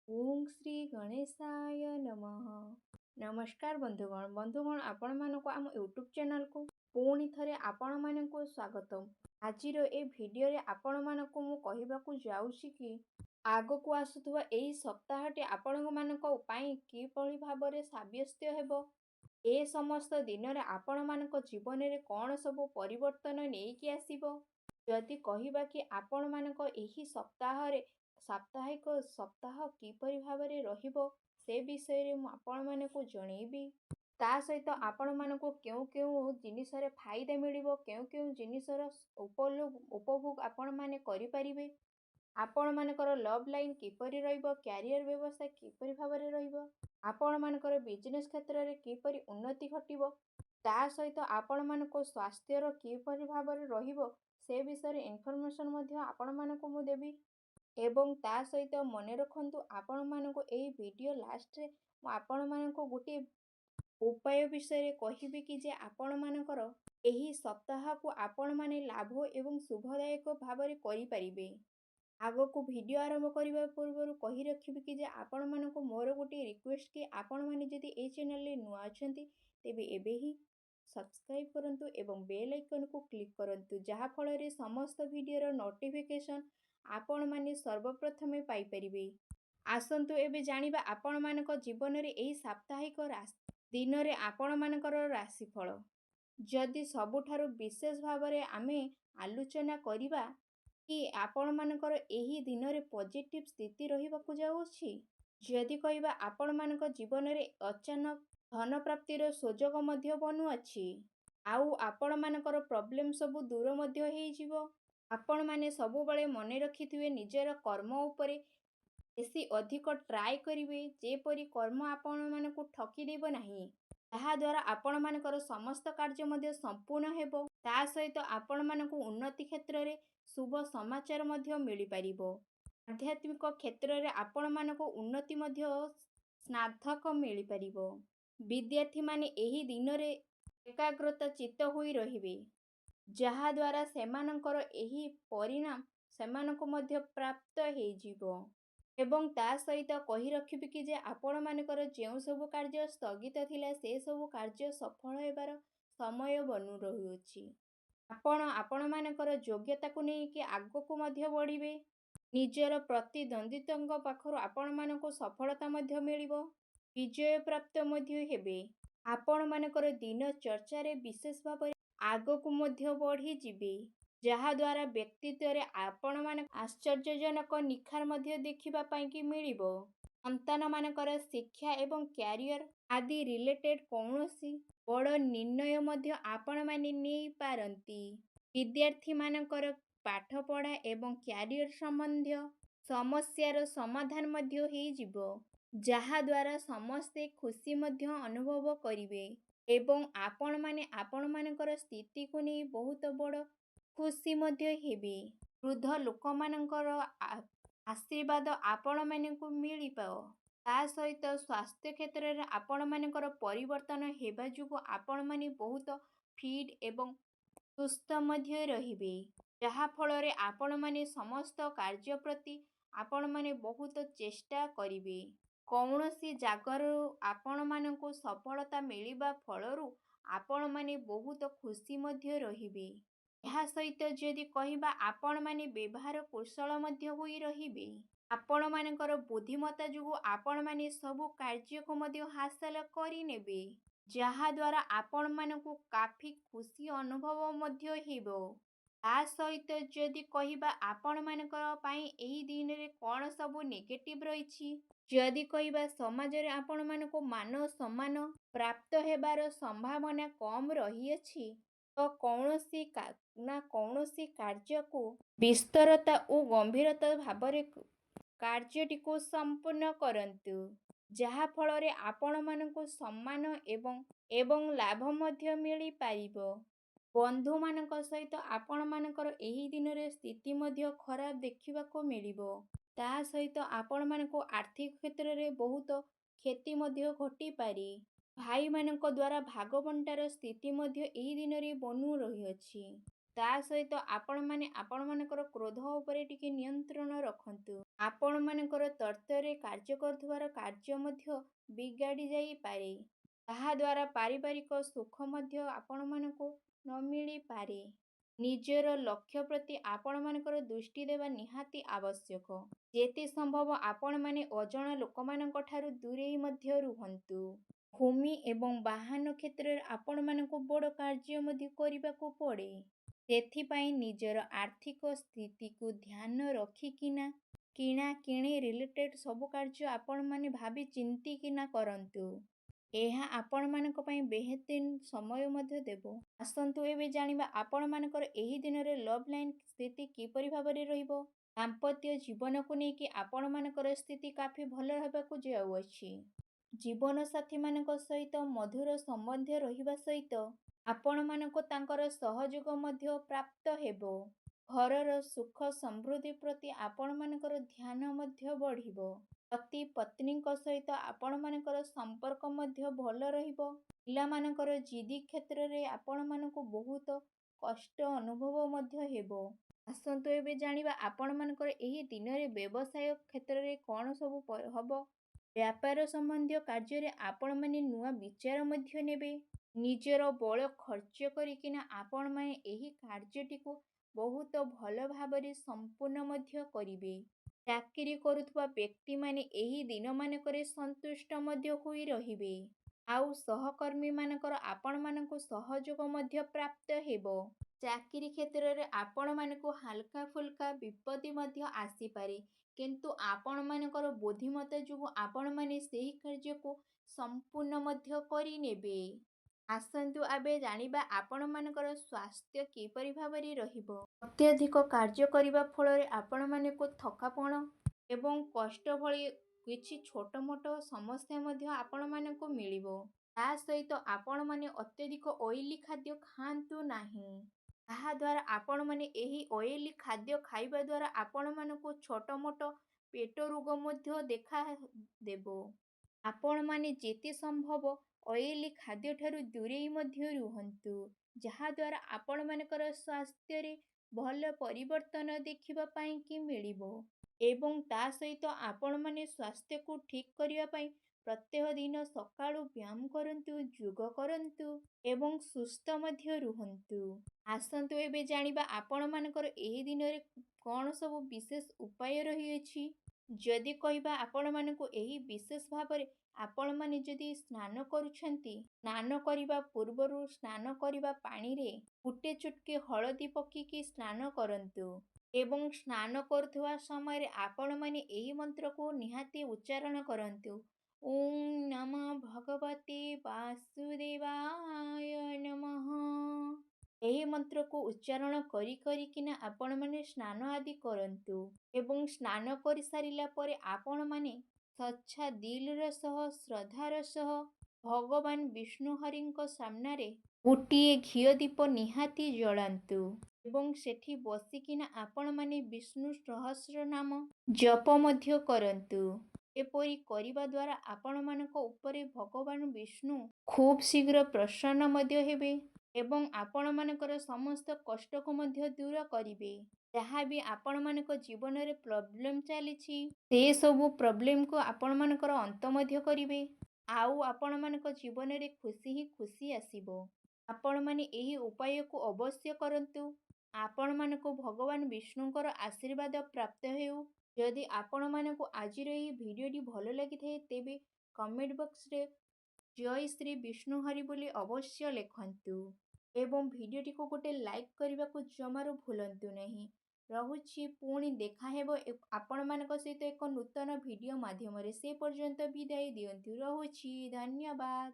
ओम श्री गणेशाय नमः। नमस्कार बंधुगण आपण मानक आम यूट्यूब चैनल को पुणी थरे आपण मानक स्वागतम। आज ए भिडियो रे आपण मानक मु कहबाकू जाउछि कि आगकू आसुथुवा एई सप्ताहटी आपण मानक पई किपरि भाबरे साब्यस्त हेबो। ए समस्त दिन रे आपण मानक जीवन रे कोन सब परिवर्तन नेकी आसीबो। जदि कहिबा कि आपण मानक एही सप्ताह रे साप्ताहिक सप्ताह किपरि भाବରେ ରହିବ ସେ ବିଷୟରେ ମୁଁ ଆପଣମାନଙ୍କୁ ଜଣେଇବି। ତା ସହିତ ଆପଣମାନଙ୍କୁ କେଉଁ କେଉଁ ଜିନିଷରେ ଫାଇଦା ମିଳିବ, କେଉଁ କେଉଁ ଜିନିଷର ଉପଭୋଗ ଆପଣମାନେ କରିପାରିବେ, ଆପଣମାନଙ୍କର ଲଭ୍ ଲାଇନ୍ କିପରି ରହିବ, କ୍ୟାରିୟର ବ୍ୟବସ୍ଥା କିପରି ଭାବରେ ରହିବ, ଆପଣମାନଙ୍କର ବିଜନେସ୍ କ୍ଷେତ୍ରରେ କିପରି ଉନ୍ନତି ଘଟିବ, ତା ସହିତ ଆପଣମାନଙ୍କ ସ୍ୱାସ୍ଥ୍ୟର କିପରି ଭାବରେ ରହିବ ସେ ବିଷୟରେ ଇନଫର୍ମେସନ୍ ମଧ୍ୟ ଆପଣମାନଙ୍କୁ ମୁଁ ଦେବି। ଏବଂ ତା ସହିତ ମନେ ରଖନ୍ତୁ ଆପଣମାନଙ୍କୁ ଏହି ଭିଡ଼ିଓ ଲାଷ୍ଟରେ ମୁଁ ଆପଣମାନଙ୍କୁ ଗୋଟିଏ ଉପାୟ ବିଷୟରେ କହିବି କି ଯେ ଆପଣମାନଙ୍କର ଏହି ସପ୍ତାହକୁ ଆପଣମାନେ ଲାଭ ଏବଂ ଶୁଭଦାୟକ ଭାବରେ କରିପାରିବେ। ଆଗକୁ ଭିଡ଼ିଓ ଆରମ୍ଭ କରିବା ପୂର୍ବରୁ କହି ରଖିବି କି ଯେ ଆପଣମାନଙ୍କୁ ମୋର ଗୋଟିଏ ରିକ୍ୱେଷ୍ଟ କି ଆପଣମାନେ ଯଦି ଏହି ଚ୍ୟାନେଲରେ ନୂଆ ଅଛନ୍ତି ତେବେ ଏବେ ହିଁ ସବସ୍କ୍ରାଇବ୍ କରନ୍ତୁ ଏବଂ ବେଲ୍ ଆଇକନକୁ କ୍ଲିକ୍ କରନ୍ତୁ, ଯାହାଫଳରେ ସମସ୍ତ ଭିଡ଼ିଓର ନୋଟିଫିକେସନ୍ ଆପଣମାନେ ସର୍ବପ୍ରଥମେ ପାଇପାରିବେ। ଆସନ୍ତୁ ଏବେ ଜାଣିବା ଆପଣମାନଙ୍କ ଜୀବନରେ ଏହି ସାପ୍ତାହିକ ଦିନରେ ଆପଣମାନଙ୍କର ରାଶିଫଳ। ଯଦି ସବୁଠାରୁ ବିଶେଷ ଭାବରେ ଆମେ ଆଲୋଚନା କରିବା କି ଆପଣମାନଙ୍କର ଏହି ଦିନରେ ପଜିଟିଭ୍ ସ୍ଥିତି ରହିବାକୁ ଯାଉଛି। ଯଦି କହିବା ଆପଣମାନଙ୍କ ଜୀବନରେ ଅଚାନକ ଧନ ପ୍ରାପ୍ତିର ସୁଯୋଗ ମଧ୍ୟ ବନୁଅଛି। ଆଉ ଆପଣମାନଙ୍କର ପ୍ରୋବ୍ଲେମ୍ ସବୁ ଦୂର ମଧ୍ୟ ହେଇଯିବ। ଆପଣମାନେ ସବୁବେଳେ ମନେ ରଖିଥିବେ ନିଜର କର୍ମ ଉପରେ ବେଶୀ ଅଧିକ ଟ୍ରାଏ କରିବେ, ଯେପରି କର୍ମ ଆପଣମାନଙ୍କୁ ଠକିଦେବ ନାହିଁ। ଯାହାଦ୍ୱାରା ଆପଣମାନଙ୍କର ସମସ୍ତ କାର୍ଯ୍ୟ ମଧ୍ୟ ସମ୍ପୂର୍ଣ୍ଣ ହେବ। ତା ସହିତ ଆପଣମାନଙ୍କୁ ଉନ୍ନତି କ୍ଷେତ୍ରରେ ଶୁଭ ସମାଚାର ମଧ୍ୟ ମିଳିପାରିବ। ଆଧ୍ୟାତ୍ମିକ କ୍ଷେତ୍ରରେ ଆପଣମାନଙ୍କୁ ଉନ୍ନତି ମଧ୍ୟ ସାର୍ଥକ ମିଳିପାରିବ। ବିଦ୍ୟାର୍ଥୀମାନେ ଏହି ଦିନରେ ଏକାଗ୍ରତା ଚିତ୍ତ ହୋଇ ରହିବେ, ଯାହାଦ୍ୱାରା ସେମାନଙ୍କର ଏହି ପରିଣାମ ସେମାନଙ୍କୁ ମଧ୍ୟ ପ୍ରାପ୍ତ ହେଇଯିବ। ଏବଂ ତା ସହିତ କହି ରଖିବି କି ଯେ ଆପଣମାନଙ୍କର ଯେଉଁ ସବୁ କାର୍ଯ୍ୟ ସ୍ଥଗିତ ଥିଲା ସେ ସବୁ କାର୍ଯ୍ୟ ସଫଳ ହେବାର ସମୟ ବନୁ ରହୁଅଛି। ଆପଣ ଆପଣମାନଙ୍କର ଯୋଗ୍ୟତାକୁ ନେଇକି ଆଗକୁ ମଧ୍ୟ ବଢ଼ିବେ। ନିଜର ପ୍ରତିଦ୍ୱନ୍ଦ୍ୱୀଙ୍କ ପାଖରୁ ଆପଣମାନଙ୍କୁ ସଫଳତା ମଧ୍ୟ ମିଳିବ, ବିଜୟ ପ୍ରାପ୍ତ ମଧ୍ୟ ହେବେ। ଆପଣମାନଙ୍କର ଦିନ ଚର୍ଚ୍ଚାରେ ବିଶେଷ ଭାବରେ ଆଗକୁ ମଧ୍ୟ ବଢ଼ିଯିବେ, ଯାହାଦ୍ୱାରା ବ୍ୟକ୍ତିତ୍ୱରେ ଆପଣମାନେ ଆଶ୍ଚର୍ଯ୍ୟଜନକ ନିଖାର ମଧ୍ୟ ଦେଖିବା ପାଇଁକି ମିଳିବ। ସନ୍ତାନମାନଙ୍କର ଶିକ୍ଷା ଏବଂ କ୍ୟାରିୟର ଆଦି ରିଲେଟେଡ୍ କୌଣସି ବଡ଼ ନିର୍ଣ୍ଣୟ ମଧ୍ୟ ଆପଣମାନେ ନେଇପାରନ୍ତି। ବିଦ୍ୟାର୍ଥୀମାନଙ୍କର ପାଠପଢ଼ା ଏବଂ କ୍ୟାରିୟର ସମ୍ବନ୍ଧୀୟ ସମସ୍ୟାର ସମାଧାନ ମଧ୍ୟ ହେଇଯିବ, ଯାହାଦ୍ୱାରା ସମସ୍ତେ ଖୁସି ମଧ୍ୟ ଅନୁଭବ କରିବେ ଏବଂ ଆପଣମାନେ ଆପଣମାନଙ୍କର ସ୍ଥିତିକୁ ନେଇ ବହୁତ ବଡ଼ ଖୁସି ମଧ୍ୟ ହେବେ। ବୃଦ୍ଧ ଲୋକମାନଙ୍କର ଆଶୀର୍ବାଦ ଆପଣମାନଙ୍କୁ ମିଳିବ। ତା ସହିତ ସ୍ୱାସ୍ଥ୍ୟ କ୍ଷେତ୍ରରେ ଆପଣମାନଙ୍କର ପରିବର୍ତ୍ତନ ହେବା ଯୋଗୁଁ ଆପଣମାନେ ବହୁତ ଫିଟ୍ ଏବଂ ସୁସ୍ଥ ମଧ୍ୟ ରହିବେ, ଯାହାଫଳରେ ଆପଣମାନେ ସମସ୍ତ କାର୍ଯ୍ୟ ପ୍ରତି ଆପଣମାନେ ବହୁତ ଚେଷ୍ଟା କରିବେ। କୌଣସି ଜାଗାରୁ ଆପଣମାନଙ୍କୁ ସଫଳତା ମିଳିବା ଫଳରୁ ଆପଣମାନେ ବହୁତ ଖୁସି ମଧ୍ୟ ରହିବେ। ଏହା ସହିତ ଯଦି କହିବା ଆପଣମାନେ ବ୍ୟବହାର କୁଶଳ ମଧ୍ୟ ହୋଇ ରହିବେ। ଆପଣମାନଙ୍କର ବୁଦ୍ଧିମତ୍ତା ଯୋଗୁଁ ଆପଣମାନେ ସବୁ କାର୍ଯ୍ୟକୁ ମଧ୍ୟ ହାସଲ କରିନେବେ, ଯାହାଦ୍ୱାରା ଆପଣମାନଙ୍କୁ କାଫି ଖୁସି ଅନୁଭବ ମଧ୍ୟ ହେବ। ତା ସହିତ ଯଦି କହିବା ଆପଣମାନଙ୍କ ପାଇଁ ଏହି ଦିନରେ କ'ଣ ସବୁ ନେଗେଟିଭ୍ ରହିଛି, ଯଦି କହିବା ସମାଜରେ ଆପଣମାନଙ୍କୁ ମାନ ସମ୍ମାନ ପ୍ରାପ୍ତ ହେବାର ସମ୍ଭାବନା କମ୍ ରହିଅଛି, ତ କୌଣସି ନା କୌଣସି କାର୍ଯ୍ୟକୁ ବିସ୍ତରତା ଓ ଗମ୍ଭୀରତା ଭାବରେ କାର୍ଯ୍ୟଟିକୁ ସମ୍ପୂର୍ଣ୍ଣ କରନ୍ତୁ, ଯାହାଫଳରେ ଆପଣମାନଙ୍କୁ ସମ୍ମାନ ଏବଂ ଲାଭ ମଧ୍ୟ ମିଳିପାରିବ। ବନ୍ଧୁମାନଙ୍କ ସହିତ ଆପଣମାନଙ୍କର ଏହି ଦିନରେ ସ୍ଥିତି ମଧ୍ୟ ଖରାପ ଦେଖିବାକୁ ମିଳିବ। ତା ସହିତ ଆପଣମାନଙ୍କୁ ଆର୍ଥିକ କ୍ଷେତ୍ରରେ ବହୁତ କ୍ଷତି ମଧ୍ୟ ଘଟିପାରେ। ଭାଇମାନଙ୍କ ଦ୍ୱାରା ଭାଗବଣ୍ଟାର ସ୍ଥିତି ମଧ୍ୟ ଏହି ଦିନରେ ବନୁ ରହିଅଛି। ତା ସହିତ ଆପଣମାନେ ଆପଣମାନଙ୍କର କ୍ରୋଧ ଉପରେ ଟିକେ ନିୟନ୍ତ୍ରଣ ରଖନ୍ତୁ। ଆପଣମାନଙ୍କର ତରତରରେ କାର୍ଯ୍ୟ କରୁଥିବାର କାର୍ଯ୍ୟ ମଧ୍ୟ ବିଗାଡ଼ି ଯାଇପାରେ। ତାହା ଦ୍ୱାରା ପାରିବାରିକ ସୁଖ ମଧ୍ୟ ଆପଣମାନଙ୍କୁ ନ ମିଳିପାରେ। ନିଜର ଲକ୍ଷ୍ୟ ପ୍ରତି ଆପଣମାନଙ୍କର ଦୃଷ୍ଟି ଦେବା ନିହାତି ଆବଶ୍ୟକ। ଯେତେ ସମ୍ଭବ ଆପଣମାନେ ଅଜଣା ଲୋକମାନଙ୍କ ଠାରୁ ଦୂରେଇ ମଧ୍ୟ ରୁହନ୍ତୁ। ଭୂମି ଏବଂ ବାହନ କ୍ଷେତ୍ରରେ ଆପଣମାନଙ୍କୁ ବଡ଼ କାର୍ଯ୍ୟ ମଧ୍ୟ କରିବାକୁ ପଡ଼େ। ସେଥିପାଇଁ ନିଜର ଆର୍ଥିକ ସ୍ଥିତିକୁ ଧ୍ୟାନ ରଖିକିନା କିଣାକିଣି ରିଲେଟେଡ୍ ସବୁ କାର୍ଯ୍ୟ ଆପଣମାନେ ଭାବି ଚିନ୍ତିକିନା କରନ୍ତୁ। ଏହା ଆପଣମାନଙ୍କ ପାଇଁ ବେହତରୀନ ସମୟ ମଧ୍ୟ ଦେବ। ଆସନ୍ତୁ ଏବେ ଜାଣିବା ଆପଣମାନଙ୍କର ଏହି ଦିନରେ ଲଭ୍ ଲାଇନ୍ ସ୍ଥିତି କିପରି ଭାବରେ ରହିବ। ଦାମ୍ପତ୍ୟ ଜୀବନକୁ ନେଇକି ଆପଣମାନଙ୍କର ସ୍ଥିତି କାଫି ଭଲ ହେବାକୁ ଯାଉଅଛି। ଜୀବନସାଥୀମାନଙ୍କ ସହିତ ମଧୁର ସମ୍ବନ୍ଧ ରହିବା ସହିତ ଆପଣମାନଙ୍କୁ ତାଙ୍କର ସହଯୋଗ ମଧ୍ୟ ପ୍ରାପ୍ତ ହେବ। ଘରର ସୁଖ ସମୃଦ୍ଧି ପ୍ରତି ଆପଣମାନଙ୍କର ଧ୍ୟାନ ମଧ୍ୟ ବଢ଼ିବ। ପତି ପତ୍ନୀଙ୍କ ସହିତ ଆପଣମାନଙ୍କର ସମ୍ପର୍କ ମଧ୍ୟ ଭଲ ରହିବ। ପିଲାମାନଙ୍କର ଜିଦି କ୍ଷେତ୍ରରେ ଆପଣମାନଙ୍କୁ ବହୁତ କଷ୍ଟ ଅନୁଭବ ମଧ୍ୟ ହେବ। ଆସନ୍ତୁ ଏବେ ଜାଣିବା ଆପଣମାନଙ୍କର ଏହି ଦିନରେ ବ୍ୟବସାୟ କ୍ଷେତ୍ରରେ କ'ଣ ସବୁ ହବ। ବ୍ୟାପାର ସମ୍ବନ୍ଧୀୟ କାର୍ଯ୍ୟରେ ଆପଣମାନେ ନୂଆ ବିଚାର ମଧ୍ୟ ନେବେ। ନିଜର ବଳ ଖର୍ଚ୍ଚ କରିକିନା ଆପଣମାନେ ଏହି କାର୍ଯ୍ୟଟିକୁ ବହୁତ ଭଲ ଭାବରେ ସମ୍ପୂର୍ଣ୍ଣ ମଧ୍ୟ କରିବେ। ଚାକିରି କରୁଥିବା ବ୍ୟକ୍ତିମାନେ ଏହି ଦିନମାନଙ୍କରେ ସନ୍ତୁଷ୍ଟ ମଧ୍ୟ ହୋଇ ରହିବେ। ଆଉ ସହକର୍ମୀମାନଙ୍କର ଆପଣମାନଙ୍କୁ ସହଯୋଗ ମଧ୍ୟ ପ୍ରାପ୍ତ ହେବ। ଚାକିରି କ୍ଷେତ୍ରରେ ଆପଣମାନଙ୍କୁ ହାଲକା ଫୁଲକା ବିପତ୍ତି ମଧ୍ୟ ଆସିପାରେ, କିନ୍ତୁ ଆପଣମାନଙ୍କର ବୁଦ୍ଧିମତ୍ତା ଯୋଗୁଁ ଆପଣମାନେ ସେହି କାର୍ଯ୍ୟକୁ ସମ୍ପୂର୍ଣ୍ଣ ମଧ୍ୟ କରିନେବେ। ଆସନ୍ତୁ ଏବେ ଜାଣିବା ଆପଣମାନଙ୍କର ସ୍ୱାସ୍ଥ୍ୟ କିପରି ଭାବରେ ରହିବ। ଅତ୍ୟଧିକ କାର୍ଯ୍ୟ କରିବା ଫଳରେ ଆପଣମାନଙ୍କୁ ଥକାପଣ ଏବଂ କଷ୍ଟ ଭଳି କିଛି ଛୋଟ ମୋଟ ସମସ୍ୟା ମଧ୍ୟ ଆପଣମାନଙ୍କୁ ମିଳିବ। ତା ସହିତ ଆପଣମାନେ ଅତ୍ୟଧିକ ଅଏଲି ଖାଦ୍ୟ ଖାଆନ୍ତୁ ନାହିଁ। ତାହାଦ୍ୱାରା ଆପଣମାନେ ଏହି ଅଏଲି ଖାଦ୍ୟ ଖାଇବା ଦ୍ୱାରା ଆପଣମାନଙ୍କୁ ଛୋଟ ମୋଟ ପେଟ ରୋଗ ମଧ୍ୟ ଦେଖା ଦେବ। ଆପଣମାନେ ଯେତେ ସମ୍ଭବ ଅଏଲି ଖାଦ୍ୟଠାରୁ ଦୂରେଇ ମଧ୍ୟ ରୁହନ୍ତୁ, ଯାହାଦ୍ୱାରା ଆପଣମାନଙ୍କର ସ୍ୱାସ୍ଥ୍ୟରେ ଭଲ ପରିବର୍ତ୍ତନ ଦେଖିବା ପାଇଁକି ମିଳିବ। ଏବଂ ତା ସହିତ ଆପଣମାନେ ସ୍ୱାସ୍ଥ୍ୟକୁ ଠିକ୍ କରିବା ପାଇଁ ପ୍ରତ୍ୟେକ ଦିନ ସକାଳୁ ବ୍ୟାୟାମ କରନ୍ତୁ, ଯୋଗ କରନ୍ତୁ ଏବଂ ସୁସ୍ଥ ମଧ୍ୟ ରୁହନ୍ତୁ। ଆସନ୍ତୁ ଏବେ ଜାଣିବା ଆପଣମାନଙ୍କର ଏହି ଦିନରେ କ'ଣ ସବୁ ବିଶେଷ ଉପାୟ ରହିଅଛି। ଯଦି କହିବା ଆପଣମାନଙ୍କୁ ଏହି ବିଶେଷ ଭାବରେ ଆପଣମାନେ ଯଦି ସ୍ନାନ କରୁଛନ୍ତି, ସ୍ନାନ କରିବା ପୂର୍ବରୁ ସ୍ନାନ କରିବା ପାଣିରେ ଗୋଟେ ଚୁଟକି ହଳଦୀ ପକେଇକି ସ୍ନାନ କରନ୍ତୁ ଏବଂ ସ୍ନାନ କରୁଥିବା ସମୟରେ ଆପଣମାନେ ଏହି ମନ୍ତ୍ରକୁ ନିହାତି ଉଚ୍ଚାରଣ କରନ୍ତୁ। ଓಂ ନମଃ ଭଗବତେ ବାସୁଦେବାୟ ନମଃ। ଏହି ମନ୍ତ୍ରକୁ ଉଚ୍ଚାରଣ କରିକିନା ଆପଣମାନେ ସ୍ନାନ ଆଦି କରନ୍ତୁ ଏବଂ ସ୍ନାନ କରିସାରିଲା ପରେ ଆପଣମାନେ ସଚ୍ଚା ଦିଲର ସହ ଶ୍ରଦ୍ଧାର ସହ ଭଗବାନ ବିଷ୍ଣୁ ହରିଙ୍କ ସାମ୍ନାରେ ଗୋଟିଏ ଘିଅ ଦୀପ ନିହାତି ଜଳାନ୍ତୁ ଏବଂ ସେଠି ବସିକିନା ଆପଣମାନେ ବିଷ୍ଣୁ ସହସ୍ର ନାମ ଜପ ମଧ୍ୟ କରନ୍ତୁ। ଏପରି କରିବା ଦ୍ୱାରା ଆପଣମାନଙ୍କ ଉପରେ ଭଗବାନ ବିଷ୍ଣୁ ଖୁବ୍ ଶୀଘ୍ର ପ୍ରସନ୍ନ ମଧ୍ୟ ହେବେ ଏବଂ ଆପଣମାନଙ୍କର ସମସ୍ତ କଷ୍ଟକୁ ମଧ୍ୟ ଦୂର କରିବେ। ଯାହା ବି ଆପଣମାନଙ୍କ ଜୀବନରେ ପ୍ରୋବ୍ଲେମ୍ ଚାଲିଛି, ସେସବୁ ପ୍ରୋବ୍ଲେମକୁ ଆପଣମାନଙ୍କର ଅନ୍ତ ମଧ୍ୟ କରିବେ। ଆଉ ଆପଣମାନଙ୍କ ଜୀବନରେ ଖୁସି ହିଁ ଖୁସି ଆସିବ। ଆପଣମାନେ ଏହି ଉପାୟକୁ ଅବଶ୍ୟ କରନ୍ତୁ। ଆପଣମାନଙ୍କୁ ଭଗବାନ ବିଷ୍ଣୁଙ୍କର ଆଶୀର୍ବାଦ ପ୍ରାପ୍ତ ହେଉ। ଯଦି ଆପଣମାନଙ୍କୁ ଆଜିର ଏହି ଭିଡ଼ିଓଟି ଭଲ ଲାଗିଥାଏ ତେବେ କମେଣ୍ଟ ବକ୍ସରେ ଜୟ ଶ୍ରୀ ବିଷ୍ଣୁ ହରି ବୋଲି ଅବଶ୍ୟ ଲେଖନ୍ତୁ ଏବଂ ଭିଡ଼ିଓଟିକୁ ଗୋଟେ ଲାଇକ୍ କରିବାକୁ ଜମାରୁ ଭୁଲନ୍ତୁ ନାହିଁ। ରହୁଛି, ପୁଣି ଦେଖାହେବ ଆପଣମାନଙ୍କ ସହିତ ଏକ ନୂତନ ଭିଡ଼ିଓ ମାଧ୍ୟମରେ। ସେ ପର୍ଯ୍ୟନ୍ତ ବିଦାୟ ଦିଅନ୍ତୁ। ରହୁଛି, ଧନ୍ୟବାଦ।